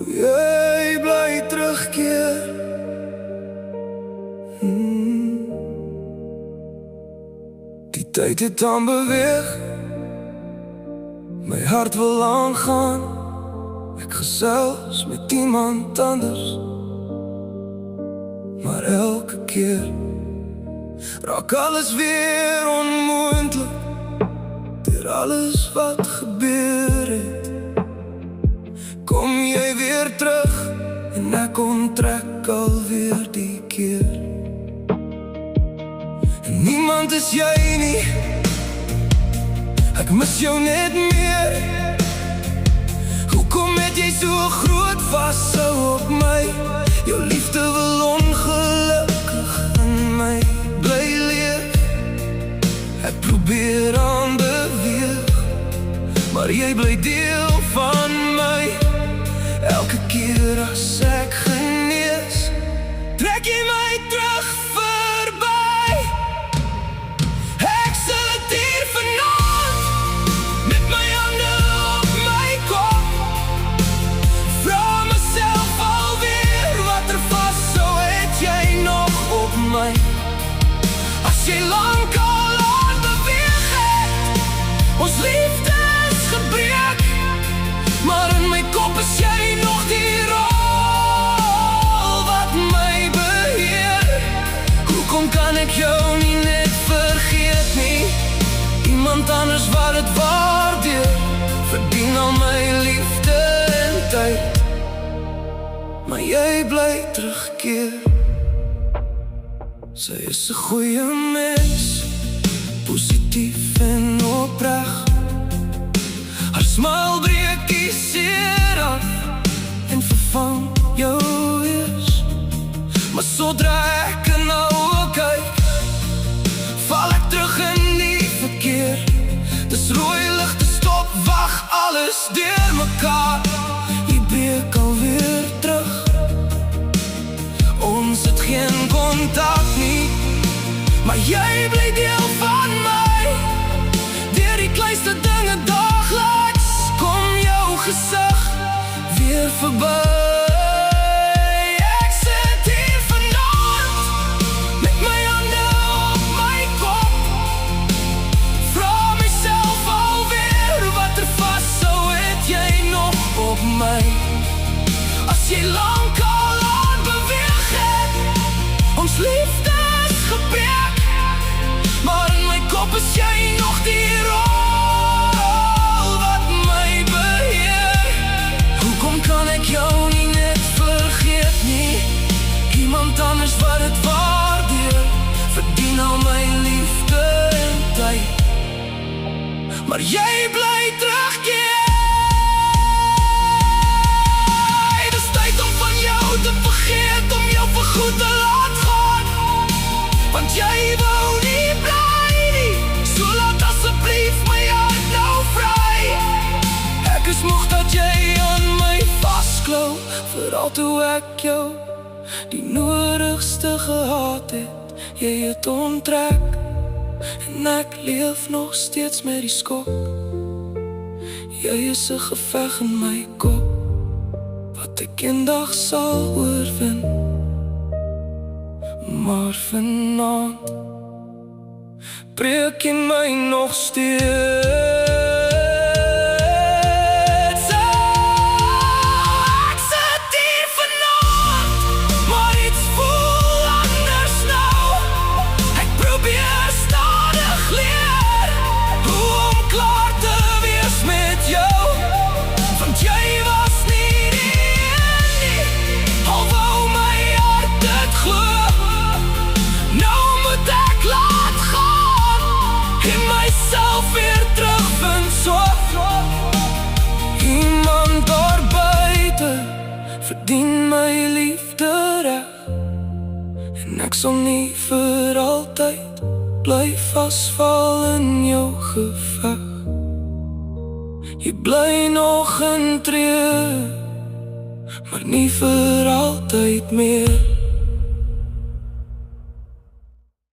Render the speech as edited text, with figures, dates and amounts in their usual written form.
Jy bly terugkeer. Die tyd het aan beweeg, my hart wil aangaan. Ek gesels met iemand anders, maar elke keer raak alles weer onmoontlik. Deur alles wat gebeur het, kom jy weer terug en ek onttrek alweer die keer. En niemand is jy nie, ek mis jou net meer. Hoekom het jy so groot vashou op my? Jou liefde wil ongelukkig in my bly leef. Ek probeer aan beweeg, maar jy bly deel van my. Elke keer as ek genees, trek jy my terug verby. Ek sit hier vanaand, met my hande op my kop. Vra myself alweer, wat vashou het jy nog op my? As jy lang al aan beweeg het, ons liefde is gebreek, maar in my kop is jy nog die rol wat my beheer. Hoekom kan ek jou nie net vergeet nie? Iemand anders wat het waardeer, verdien al my liefde en tyd, maar jy bly terugkeer. Sy is 'n goeie mens, positief en opreg. Haar smile breek die seer af en vervang jou wees. Maar sodra ek in haar oë kyk, val ek terug in die verkeer. Dis rooi ligte stop, wag alles deur mekaar. Jy breek alweer terug, ons het geen kontak nie, maar jy bly deel van my. Deur die kleinste dinge daagliks kom jou gesig weer verby. Ek sit hier vanaand, met my hande op my kop. Vra myself alweer, wat vashou het jy nog op my? As jy lang al aan beweeg het, ons liefde is gebreek, maar in my kop is jy nog die rol wat my beheer. Hoekom kan ek jou nie net vergeet nie? Iemand anders wat het waardeer, verdien al my liefde en tyd, maar jy bly terugkeer. Dis tyd om van jou te vergeet, om jou vir goed te laat gaan, want jy wou nie bly nie. So laat asseblief my hart nou vry. Ek is moeg dat jy aan my vasklou, veral toe ek jou die nodigste gehad het. Jy het onttrek en ek leef nog steeds met die skok. Jy is 'n geveg in my kop, wat ek eendag sal oorwin. Maar vanaand breek jy my nog steeds. Ek sit hier vanaand, maar iets voel anders nou. Ek probeer stadig leer hoe om klaar te wees met jou, want jy was nie die een nie, al wou my hart dit glo. Nou moet ek laat gaan en myself weer terugvind. So iemand daar buite verdien my liefde reg, en ek sal nie vir altyd bly vasval in jou geveg. Jy bly nog in tree, maar nie vir altyd meer.